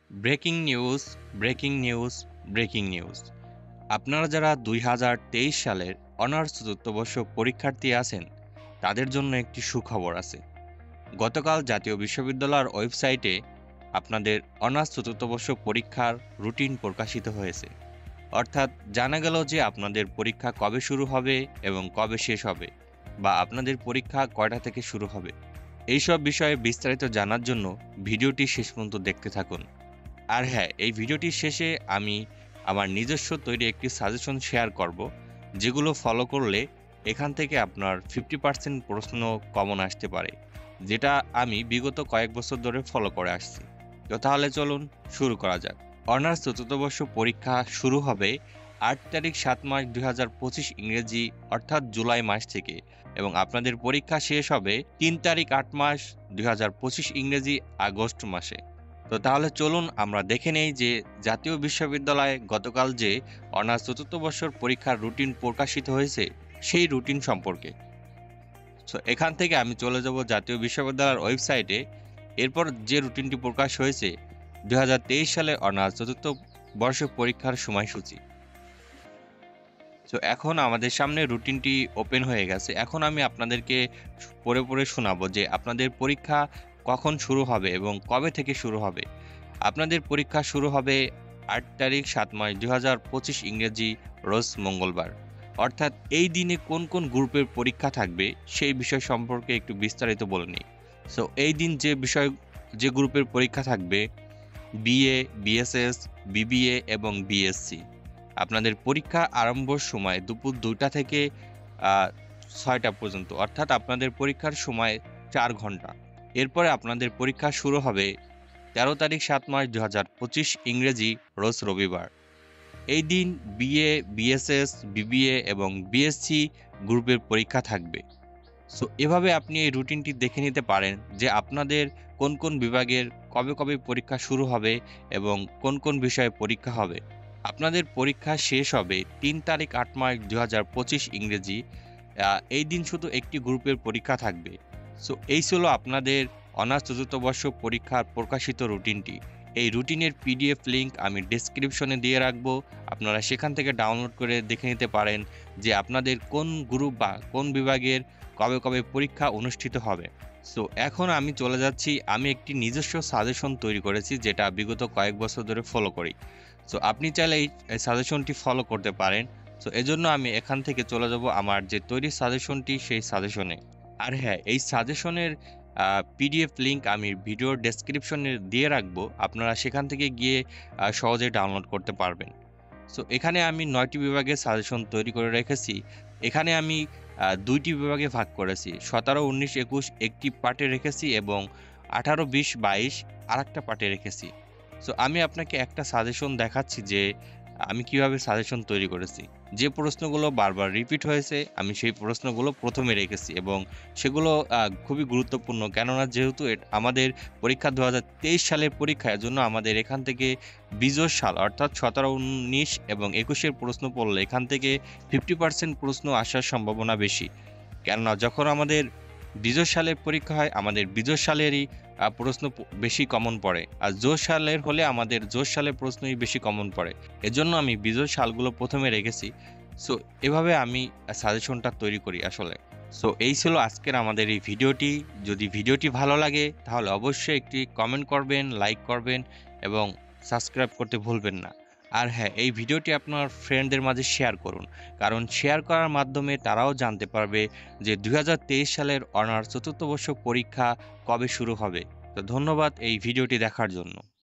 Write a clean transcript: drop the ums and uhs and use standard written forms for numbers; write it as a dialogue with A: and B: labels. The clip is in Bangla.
A: Breaking news, breaking news, breaking news. আপনারা যারা 2023 সালের অনার্স চতুর্থ বর্ষ পরীক্ষার্থী আছেন, তাদের জন্য একটি সুখবর আছে। গতকাল জাতীয় বিশ্ববিদ্যালয়ের ওয়েবসাইটে আপনাদের অনার্স চতুর্থ বর্ষ পরীক্ষার রুটিন প্রকাশিত হয়েছে। অর্থাৎ জানা গেল যে আপনাদের পরীক্ষা কবে শুরু হবে এবং কবে শেষ হবে, বা আপনাদের পরীক্ষা কয়টা থেকে শুরু হবে। এইসব বিষয়ে বিস্তারিত জানার জন্য ভিডিওটি শেষ পর্যন্ত দেখতে থাকুন। আর হ্যাঁ, এই ভিডিওটির শেষে আমি আমার নিজস্ব তৈরি একটি সাজেশন শেয়ার করব, যেগুলো ফলো করলে এখান থেকে আপনার 50% প্রশ্ন কমন আসতে পারে, যেটা আমি বিগত কয়েক বছর ধরে ফলো করে আসছি। তো তাহলে চলুন শুরু করা যাক। অনার্স চতুর্থ বর্ষ পরীক্ষা শুরু হবে 8 তারিখ 7 মাস 2025 ইংরেজি, অর্থাৎ জুলাই মাস থেকে, এবং আপনাদের পরীক্ষা শেষ হবে 3 তারিখ 8 মাস 2025 ইংরেজি, আগস্ট মাসে। তো তাহলে চলুন আমরা দেখে নেই যে জাতীয় বিশ্ববিদ্যালয়ে গতকাল যে অনার্স চতুর্থ বর্ষর পরীক্ষার রুটিন প্রকাশিত হয়েছে সেই রুটিন সম্পর্কে। সো এখান থেকে আমি চলে যাব জাতীয় বিশ্ববিদ্যালয়ের ওয়েবসাইটে। এরপর যে রুটিনটি প্রকাশ হয়েছে 2023 সালে অনার্স চতুর্থ বর্ষ পরীক্ষার সময়সূচি। তো এখন আমাদের সামনে রুটিনটি ওপেন হয়ে গেছে। এখন আমি আপনাদেরকে পড়ে পড়ে শোনাবো যে আপনাদের পরীক্ষা কখন শুরু হবে এবং কবে থেকে শুরু হবে। আপনাদের পরীক্ষা শুরু হবে 8 তারিখ 7 মাস 2025 ইংরেজি, রোজ মঙ্গলবার। অর্থাৎ এই দিনে কোন কোন গ্রুপের পরীক্ষা থাকবে সেই বিষয় সম্পর্কে একটু বিস্তারিত বলে নিই। সো এই দিন যে গ্রুপের পরীক্ষা থাকবে: বিএ, বিএসএস, বিবিএ এবং বিএসসি। আপনাদের পরীক্ষা আরম্ভর সময় দুপুর 2টা থেকে 6টা পর্যন্ত, অর্থাৎ আপনাদের পরীক্ষার সময় 4 ঘন্টা। এরপরে আপনাদের পরীক্ষা শুরু হবে 13 তারিখ 7 মাস 2025 ইংরেজি, রোজ রবিবার। এই দিন বিএ, বিএসএস, বিবিএ এবং বিএসসি গ্রুপের পরীক্ষা থাকবে। সো এভাবে আপনি এই রুটিনটি দেখে নিতে পারেন যে আপনাদের কোন কোন বিভাগের কবে কবে পরীক্ষা শুরু হবে এবং কোন কোন বিষয়ে পরীক্ষা হবে। আপনাদের পরীক্ষা শেষ হবে 3 তারিখ 8 মাস 2025 ইংরেজি। এই দিন শুধু একটি গ্রুপের পরীক্ষা থাকবে। সো এই ছিল আপনাদের অনার্স চতুর্থ বর্ষ পরীক্ষার প্রকাশিত রুটিনটি। এই রুটিনের পিডিএফ লিঙ্ক আমি ডেসক্রিপশনে দিয়ে রাখবো। আপনারা সেখান থেকে ডাউনলোড করে দেখে নিতে পারেন যে আপনাদের কোন গ্রুপ বা কোন বিভাগের কবে কবে পরীক্ষা অনুষ্ঠিত হবে। সো এখন আমি চলে যাচ্ছি, আমি একটি নিজস্ব সাজেশন তৈরি করেছি যেটা বিগত কয়েক বছর ধরে ফলো করি। সো আপনি চাইলে এই সাজেশনটি ফলো করতে পারেন। সো এজন্য আমি এখান থেকে চলে যাব আমার যে তৈরি সাজেশনটি সেই সাজেশনে। আর হ্যাঁ, এই সাজেশনের পিডিএফ লিঙ্ক আমি ভিডিওর ডেসক্রিপশনে দিয়ে রাখবো, আপনারা সেখান থেকে গিয়ে সহজে ডাউনলোড করতে পারবেন। সো এখানে আমি 9টি বিভাগের সাজেশন তৈরি করে রেখেছি। এখানে আমি 2টি বিভাগে ভাগ করেছি। 17, 19, 21 একটি পার্টে রেখেছি এবং 18, 20, 22 আরেকটা পার্টে রেখেছি। সো আমি আপনাকে একটা সাজেশন দেখাচ্ছি যে আমি কিভাবে সাজেশন তৈরি করেছি। যে প্রশ্নগুলো বারবার রিপিট হয়েছে আমি সেই প্রশ্নগুলো প্রথমে রেখেছি এবং সেগুলো খুবই গুরুত্বপূর্ণ, কেননা যেহেতু আমাদের পরীক্ষা 2023 সালের পরীক্ষা, এজন্য আমাদের এখান থেকে বিজয় সাল অর্থাৎ 17, 19 এবং 21-এর প্রশ্ন পড়লে এখান থেকে 50% প্রশ্ন আসার সম্ভাবনা বেশি। কেননা যখন আমাদের বিজয় সালের পরীক্ষা হয় আমাদের বিজয় সালেরই প্রশ্ন বেশি কমন পড়ে, আর জোশ সালের হলে আমাদের জোশ সালের প্রশ্নই বেশি কমন পড়ে। এজন্য আমি বিজয় সালগুলো প্রথমে রেখেছি। সো এভাবে আমি সাজেশনটা তৈরি করি আসলে। সো এই ছিল আজকের আমাদের এই ভিডিওটি। যদি ভিডিওটি ভালো লাগে তাহলে অবশ্যই একটি কমেন্ট করবেন, লাইক করবেন এবং সাবস্ক্রাইব করতে ভুলবেন না। আর হ্যাঁ, এই ভিডিওটি আপনার ফ্রেন্ডদের মাঝে শেয়ার করুন, কারণ শেয়ার করার মাধ্যমে তারাও জানতে পারবে যে 2023 সালের অনার্স চতুর্থ বর্ষ পরীক্ষা কবে শুরু হবে। তো ধন্যবাদ এই ভিডিওটি দেখার জন্য।